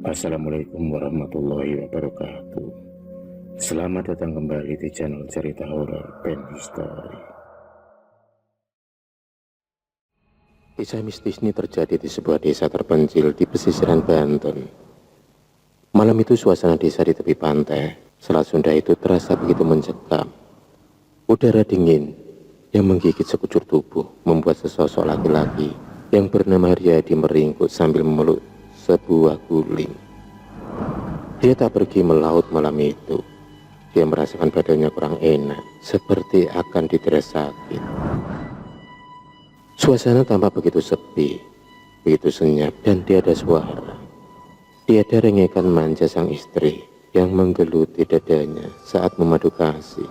Assalamualaikum warahmatullahi wabarakatuh. Selamat datang kembali di channel cerita horor Pen History. Kisah mistis ini terjadi di sebuah desa terpencil di pesisiran Banten. Malam itu suasana desa di tepi pantai Selat Sunda itu terasa begitu mencekam. Udara dingin yang menggigit sekujur tubuh membuat sesosok laki-laki yang bernama Haryadi meringkuk sambil memeluk sebuah guling. Dia tak pergi melaut malam itu. Dia merasakan badannya kurang enak, seperti akan didera sakit. Suasana tampak begitu sepi, begitu senyap, dan tiada suara. Tiada rengekan manja sang istri yang menggeluti dadanya saat memadu kasih.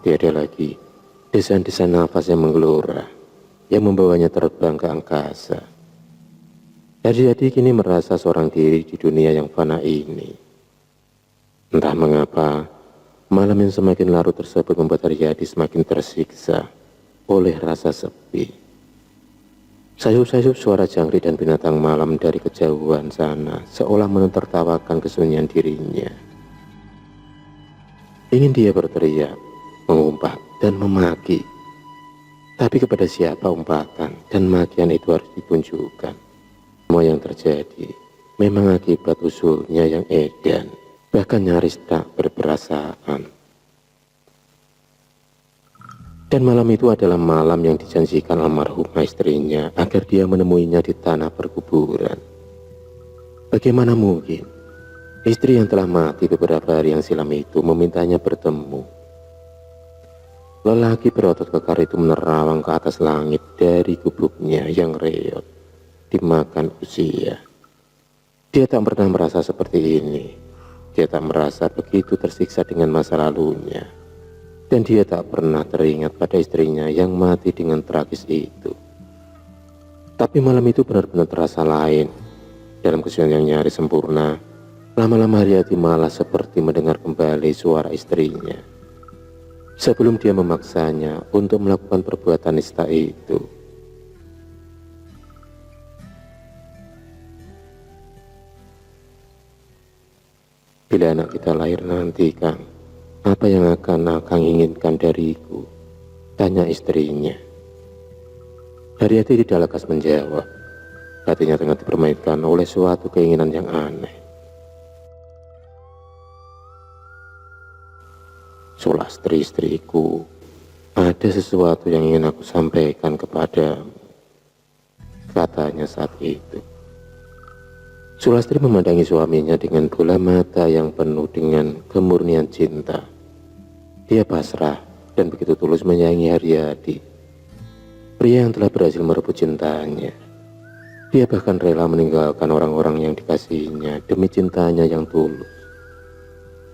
Tiada lagi desain-desain nafas yang menggelora, yang membawanya terbang ke angkasa. Haryadi kini merasa seorang diri di dunia yang fana ini. Entah mengapa, malam yang semakin larut tersebut membuat Haryadi semakin tersiksa oleh rasa sepi. Sayup-sayup suara jangkrik dan binatang malam dari kejauhan sana seolah menertawakan kesunyian dirinya. Ingin dia berteriak, mengumpat, dan memaki. Tapi kepada siapa umpatan dan makian itu harus ditunjukkan? Semua yang terjadi memang akibat usulnya yang edan, bahkan nyaris tak berperasaan. Dan malam itu adalah malam yang dijanjikan almarhumah istrinya agar dia menemuinya di tanah perkuburan. Bagaimana mungkin istri yang telah mati beberapa hari yang silam itu memintanya bertemu? Lelaki berotot kekar itu menerawang ke atas langit dari gubuknya yang reot dimakan usia. Dia tak pernah merasa seperti ini. Dia tak merasa begitu tersiksa dengan masa lalunya. Dan dia tak pernah teringat pada istrinya yang mati dengan tragis itu. Tapi malam itu benar-benar terasa lain. Dalam kesunyian yang nyaris sempurna, lama-lama Haryadi malah seperti mendengar kembali suara istrinya. Sebelum dia memaksanya untuk melakukan perbuatan nista itu. Bila anak kita lahir nanti, Kang, apa yang akan Kang inginkan dariku? Tanya istrinya. Haryadi tidak lekas menjawab. Hatinya tengah dipermainkan oleh suatu keinginan yang aneh. Sulastri istriku, ada sesuatu yang ingin aku sampaikan kepadamu, katanya saat itu. Sulastri memandangi suaminya dengan bola mata yang penuh dengan kemurnian cinta. Dia pasrah dan begitu tulus menyayangi Haryadi, pria yang telah berhasil merebut cintanya. Dia bahkan rela meninggalkan orang-orang yang dikasihinya demi cintanya yang tulus.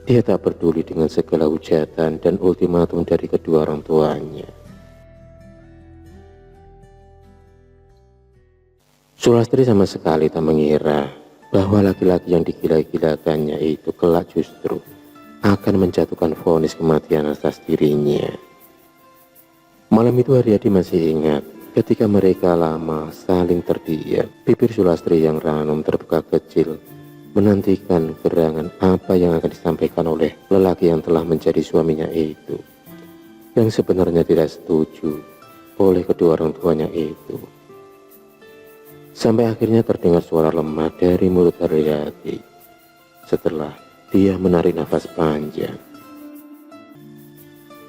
Dia tak peduli dengan segala hujatan dan ultimatum dari kedua orang tuanya. Sulastri sama sekali tak mengira bahwa laki-laki yang digila-gilakannya itu kelak justru akan menjatuhkan vonis kematian atas dirinya. Malam itu Haryadi masih ingat ketika mereka lama saling terdiam. Bibir Sulastri yang ranum terbuka kecil menantikan gerangan apa yang akan disampaikan oleh lelaki yang telah menjadi suaminya itu, yang sebenarnya tidak setuju oleh kedua orang tuanya itu. Sampai akhirnya terdengar suara lemah dari mulut Haryadi setelah dia menarik nafas panjang.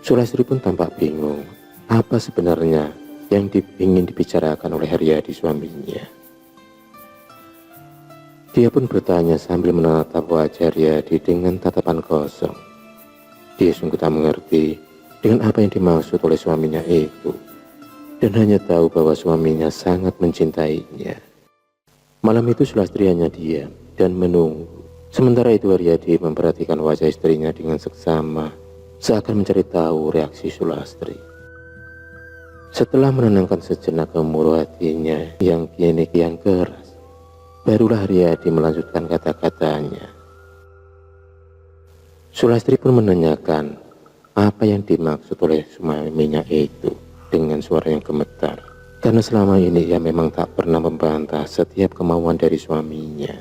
Sulastri pun tampak bingung apa sebenarnya yang ingin dibicarakan oleh Haryadi suaminya. Dia pun bertanya sambil menatap wajah Haryadi dengan tatapan kosong. Dia sungguh tak mengerti dengan apa yang dimaksud oleh suaminya itu, dan hanya tahu bahwa suaminya sangat mencintainya. Malam itu Sulastri hanya diam dan menunggu. Sementara itu Haryadi memperhatikan wajah istrinya dengan seksama, seakan mencari tahu reaksi Sulastri. Setelah menenangkan sejenak gemuruh hatinya yang kini kian keras, barulah Haryadi melanjutkan kata-katanya. Sulastri pun menanyakan apa yang dimaksud oleh suaminya itu dengan suara yang gemetar. Karena selama ini ia memang tak pernah membantah setiap kemauan dari suaminya.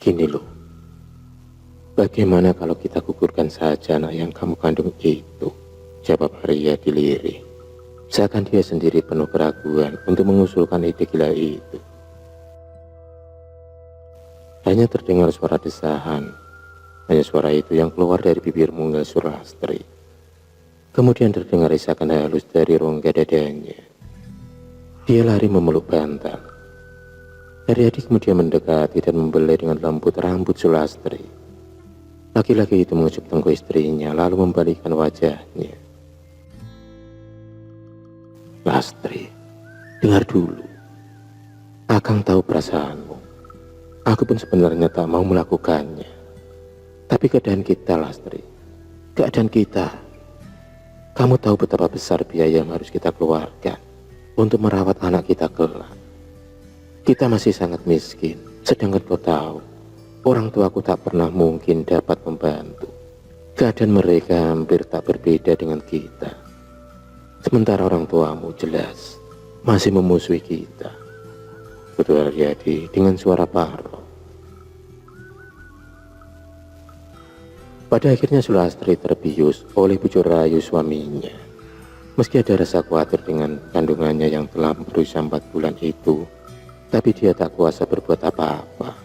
Gini loh, bagaimana kalau kita gugurkan saja anak yang kamu kandung itu? Jawab Haryadi lirih. Seakan dia sendiri penuh keraguan untuk mengusulkan ide gila itu. Hanya terdengar suara desahan. Hanya suara itu yang keluar dari bibir mungil Sulastri. Kemudian terdengar isakan halus dari rongga dadanya. Dia lari memeluk bantal. Haryadi kemudian mendekati dan membelai dengan lembut rambut Sulastri. Laki-laki itu mengucup tengkuk istrinya lalu membalikkan wajahnya. Lastri, dengar dulu. Akang tahu perasaanmu. Aku pun sebenarnya tak mau melakukannya. Tapi keadaan kita, Lastri. Keadaan kita. Kamu tahu betapa besar biaya yang harus kita keluarkan untuk merawat anak kita kelak. Kita masih sangat miskin, sedangkan kau tahu, orang tuaku tak pernah mungkin dapat membantu. Keadaan mereka hampir tak berbeda dengan kita. Sementara orang tuamu jelas masih memusuhi kita. Betul Haryadi dengan suara parau. Pada akhirnya Sulastri terbius oleh bujuk rayu suaminya. Meski ada rasa khawatir dengan kandungannya yang telah berusia 4 bulan itu, tapi dia tak kuasa berbuat apa-apa.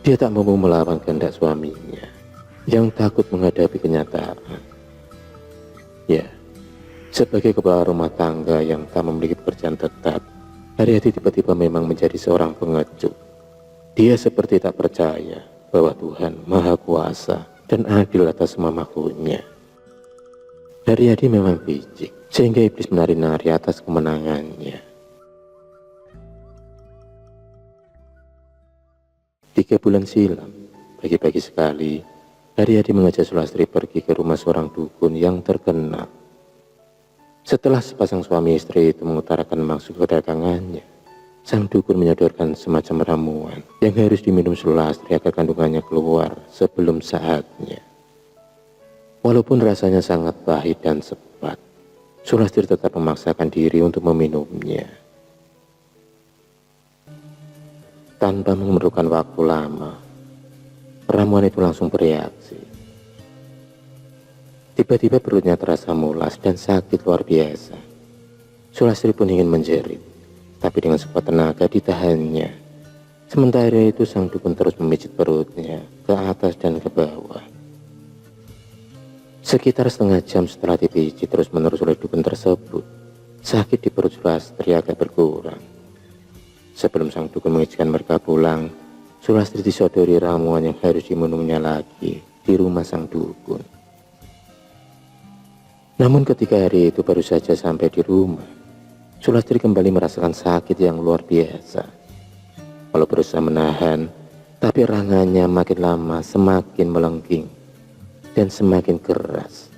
Dia tak mau melawan kehendak suaminya yang takut menghadapi kenyataan. Ya, sebagai kepala rumah tangga yang tak memiliki pekerjaan tetap, Haryadi tiba-tiba memang menjadi seorang pengecut. Dia seperti tak percaya bahwa Tuhan Maha Kuasa dan adil atas semua makhluknya. Haryadi memang picik, sehingga iblis menari-nari atas kemenangannya. 3 bulan silam, pagi-pagi sekali, Haryadi mengajak Sulastri pergi ke rumah seorang dukun yang terkenal. Setelah sepasang suami istri itu mengutarakan maksud kedatangannya, sang dukun menyodorkan semacam ramuan yang harus diminum Sulastri agar kandungannya keluar sebelum saatnya. Walaupun rasanya sangat pahit dan sepat, Sulastri tetap memaksakan diri untuk meminumnya. Tanpa memerlukan waktu lama, ramuan itu langsung bereaksi. Tiba-tiba perutnya terasa mulas dan sakit luar biasa. Sulastri pun ingin menjerit, tapi dengan sekuat tenaga ditahannya. Sementara itu sang dukun terus memijit perutnya ke atas dan ke bawah. Sekitar setengah jam setelah dipijit terus-menerus oleh dukun tersebut, sakit di perut Sulastri agak berkurang. Sebelum sang dukun mengizinkan mereka pulang, Sulastri disodori ramuan yang harus diminumnya lagi di rumah sang dukun. Namun ketika hari itu baru saja sampai di rumah, Sulastri kembali merasakan sakit yang luar biasa. Walau berusaha menahan, tapi erangannya makin lama semakin melengking dan semakin keras.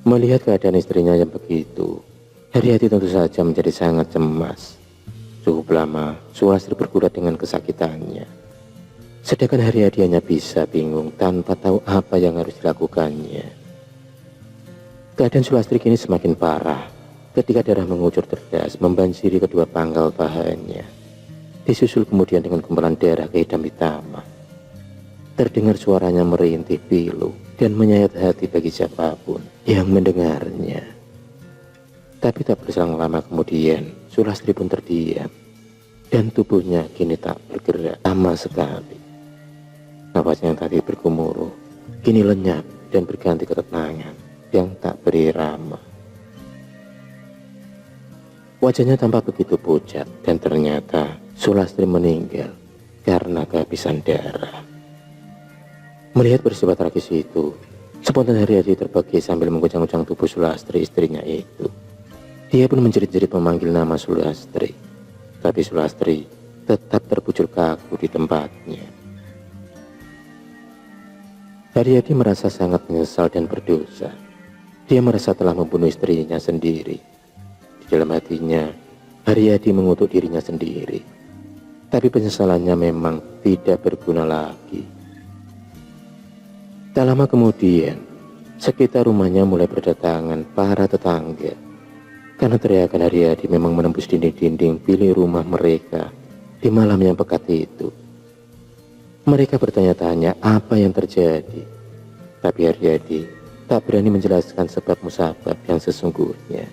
Melihat keadaan istrinya yang begitu, Haryadi tentu saja menjadi sangat cemas. Cukup lama, Sulastri bergulat dengan kesakitannya. Sedangkan Haryadi hanya bisa bingung tanpa tahu apa yang harus dilakukannya. Keadaan Sulastri kini semakin parah ketika darah mengucur deras membanjiri kedua pangkal pahannya. Disusul kemudian dengan gumpalan darah kehitam-hitaman. Terdengar suaranya merintih pilu dan menyayat hati bagi siapapun yang mendengarnya. Tapi tak berselang lama kemudian, Sulastri pun terdiam dan tubuhnya kini tak bergerak sama sekali. Nafasnya yang tadi bergemuruh kini lenyap dan berganti ketenangan yang tak berirama. Wajahnya tampak begitu pucat dan ternyata Sulastri meninggal karena kehabisan darah. Melihat peristiwa tragis itu, spontan Haryadi terbagi sambil mengguncang-guncang tubuh Sulastri istrinya itu. Dia pun menjerit-jerit memanggil nama Sulastri, tapi Sulastri tetap terpucuk kaku di tempatnya. Haryadi merasa sangat menyesal dan berdosa. Dia merasa telah membunuh istrinya sendiri. Di dalam hatinya, Haryadi mengutuk dirinya sendiri. Tapi penyesalannya memang tidak berguna lagi. Tak lama kemudian, sekitar rumahnya mulai berdatangan para tetangga. Karena teriakan Haryadi memang menembus dinding-dinding bilik rumah mereka Di malam yang pekat itu, mereka bertanya-tanya apa yang terjadi. Tapi Haryadi tak berani menjelaskan sebab musabab yang sesungguhnya.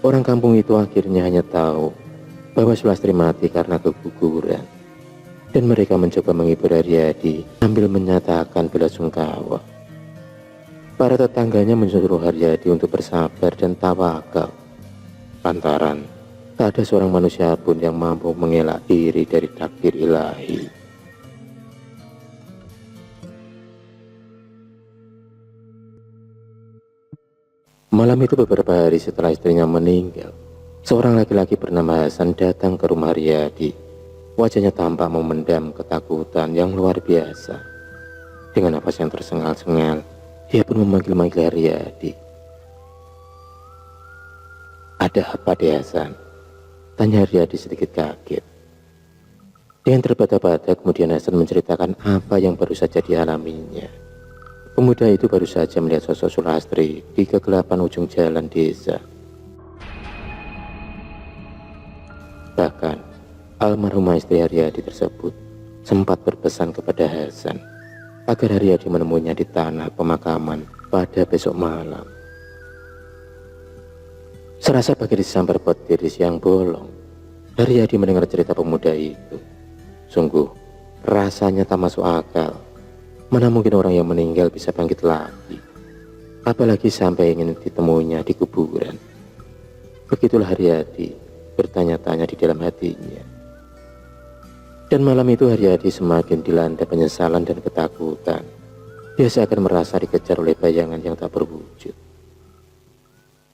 Orang kampung itu akhirnya hanya tahu bahwa Sulastri mati karena keguguran. Dan mereka mencoba menghibur Haryadi sambil menyatakan belasungkawa. Para tetangganya menyuruh Haryadi untuk bersabar dan tawakal. Lantaran tak ada seorang manusia pun yang mampu mengelak diri dari takdir ilahi. Malam itu beberapa hari setelah istrinya meninggal, seorang laki-laki bernama Hasan datang ke rumah Haryadi. Wajahnya tampak memendam ketakutan yang luar biasa. Dengan nafas yang tersengal-sengal, dia pun memanggil-manggil Haryadi. "Ada apa, Dek Hasan?" tanya Haryadi sedikit kaget. Dengan terbata-bata kemudian Hasan menceritakan apa yang baru saja dialaminya. Pemuda itu baru saja melihat sosok Sulastri di kegelapan ujung jalan desa. Bahkan almarhumah istri Haryadi tersebut sempat berpesan kepada Hasan agar Haryadi menemuinya di tanah pemakaman pada besok malam. Serasa bagai disambar petir di siang bolong, Haryadi mendengar cerita pemuda itu. Sungguh, rasanya tak masuk akal. Mana mungkin orang yang meninggal bisa bangkit lagi, apalagi sampai ingin ditemuinya di kuburan. Begitulah Haryadi bertanya-tanya di dalam hatinya. Dan malam itu Haryadi semakin dilanda penyesalan dan ketakutan. Dia seakan merasa dikejar oleh bayangan yang tak berwujud.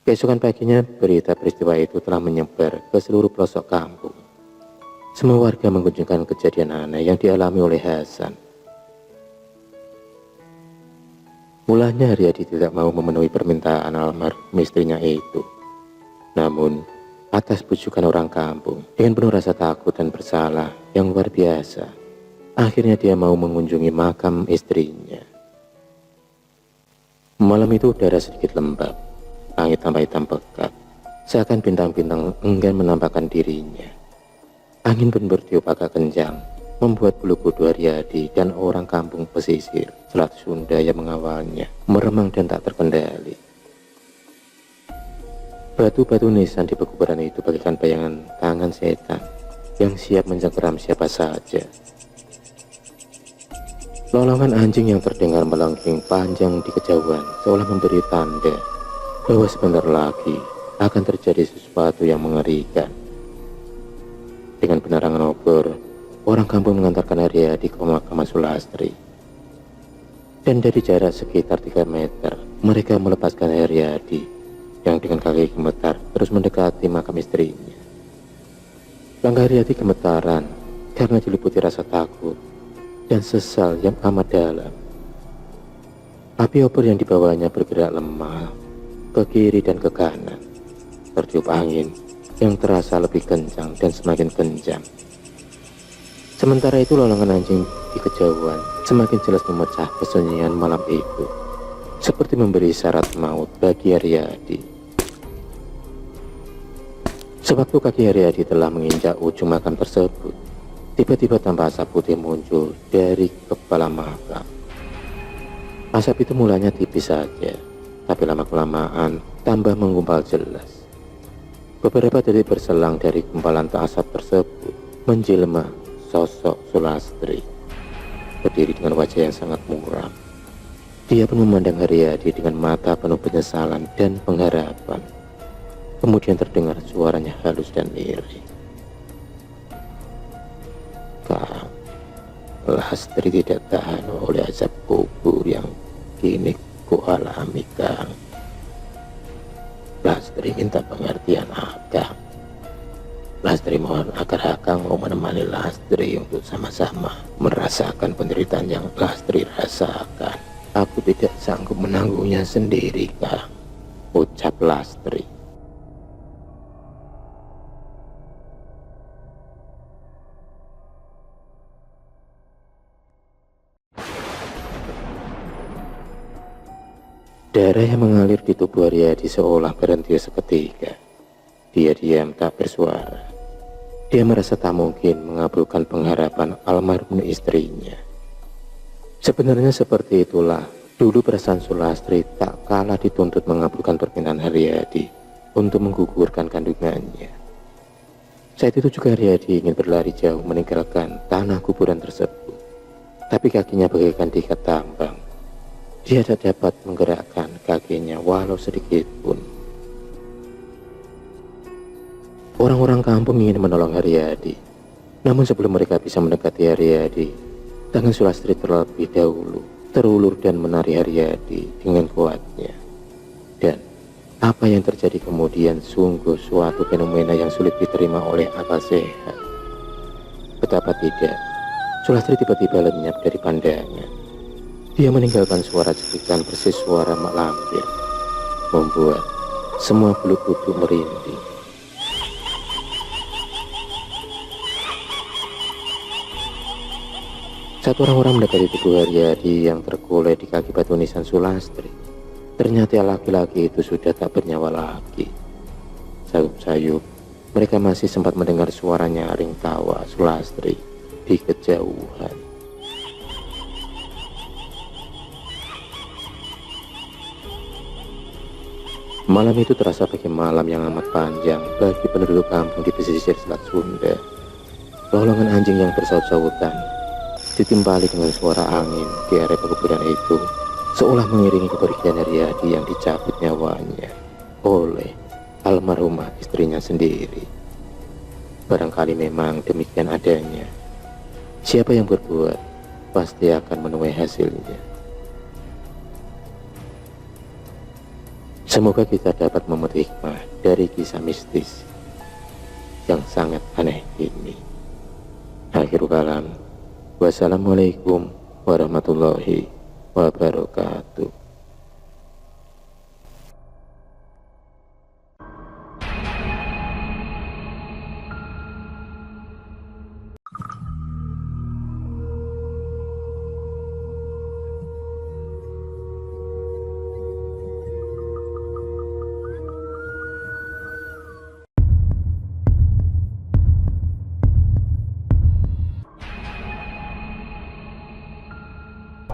Keesokan paginya berita peristiwa itu telah menyebar ke seluruh pelosok kampung. Semua warga mengunjungkan kejadian aneh yang dialami oleh Hasan. Mulanya Haryadi tidak mau memenuhi permintaan almarhum istrinya itu. Namun atas bujukan orang kampung, dengan penuh rasa takut dan bersalah yang luar biasa, akhirnya dia mau mengunjungi makam istrinya. Malam itu udara sedikit lembab, langit tampak hitam pekat, seakan bintang-bintang enggan menampakkan dirinya. Angin pun bertiup agak kencang, membuat bulu kuduk Haryadi dan orang kampung pesisir Selat Sunda yang mengawalnya meremang dan tak terkendali. Batu-batu nisan di pekuburan itu bagaikan bayangan tangan setan yang siap mencengkeram siapa saja. Lolongan anjing yang terdengar melengking panjang di kejauhan seolah memberi tanda bahwa sebentar lagi akan terjadi sesuatu yang mengerikan. Dengan penerangan obor, orang kampung mengantarkan Haryadi ke pemakaman Sulastri. Dan dari jarak sekitar 3 meter, mereka melepaskan Haryadi yang dengan kaki gemetar terus mendekati makam istrinya. Langkah Haryadi gemetaran karena diliputi rasa takut dan sesal yang amat dalam. Api obor yang dibawanya bergerak lemah ke kiri dan ke kanan, tertiup angin yang terasa lebih kencang dan semakin kencang. Sementara itu lolongan anjing di kejauhan semakin jelas memecah kesunyian malam itu, seperti memberi syarat maut bagi Haryadi. Sewaktu kaki Haryadi telah menginjak ujung makam tersebut, tiba-tiba tampak asap putih muncul dari kepala makam. Asap itu mulanya tipis saja, tapi lama-kelamaan tambah menggumpal jelas. Beberapa detik berselang dari gumpalan asap tersebut, menjelma sosok Sulastri, berdiri dengan wajah yang sangat muram. Dia pun memandang Haryadi dengan mata penuh penyesalan dan pengharapan. Kemudian terdengar suaranya halus dan lirih. "Kang, Lastri tidak tahan oleh azab kubur yang kini ku alami, Kang. Lastri minta pengertian Akang. Lastri mohon agar Akang mau menemani Lastri untuk sama-sama merasakan penderitaan yang Lastri rasakan. Aku tidak sanggup menanggungnya sendiri, Kang," ucap Lastri. Darah yang mengalir di tubuh Haryadi seolah berhenti seketika. Dia diam tak bersuara. Dia merasa tak mungkin mengabulkan pengharapan almarhum istrinya. Sebenarnya seperti itulah dulu perasaan Sulastri tak kalah dituntut mengabulkan permintaan Haryadi untuk menggugurkan kandungannya. Saat itu juga Haryadi ingin berlari jauh meninggalkan tanah kuburan tersebut, tapi kakinya bagaikan diikat tambang. Dia tak dapat menggerakkan kakinya walau sedikit pun. Orang-orang kampung ingin menolong Haryadi, namun sebelum mereka bisa mendekati Haryadi, tangan Sulastri terlebih dahulu terulur dan menarik Haryadi dengan kuatnya. Dan apa yang terjadi kemudian sungguh suatu fenomena yang sulit diterima oleh akal sehat. Betapa tidak, Sulastri tiba-tiba lenyap dari pandangan. Dia meninggalkan suara cekikan persis suara mak lampir, membuat semua bulu kuduk merinding. Saat orang-orang mendekati tubuh Haryadi yang tergolek di kaki batu nisan Sulastri, ternyata laki-laki itu sudah tak bernyawa lagi. Sayup-sayup, mereka masih sempat mendengar suara nyaring tawa Sulastri di kejauhan. Malam itu terasa bagi malam yang amat panjang bagi penduduk kampung di pesisir Selat Sunda. Lolongan anjing yang bersaut-sautan ditimpali dengan suara angin di area perkebunan itu, seolah mengiringi kepergian Haryadi yang dicabut nyawanya oleh almarhumah istrinya sendiri. Barangkali memang demikian adanya. Siapa yang berbuat pasti akan menuai hasilnya. Semoga kita dapat memetik hikmah dari kisah mistis yang sangat aneh ini. Akhirul kalam. Wassalamualaikum warahmatullahi wabarakatuh.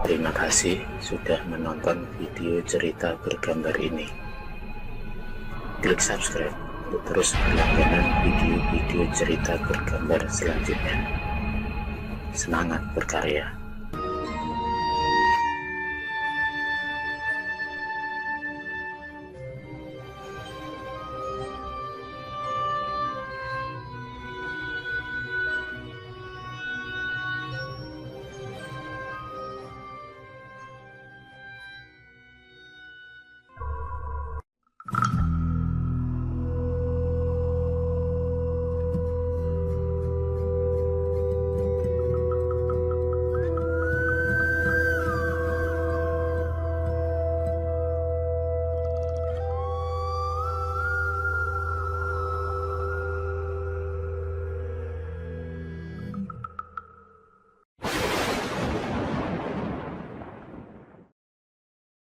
Terima kasih sudah menonton video cerita bergambar ini. Klik subscribe untuk terus berlangganan video-video cerita bergambar selanjutnya. Semangat berkarya.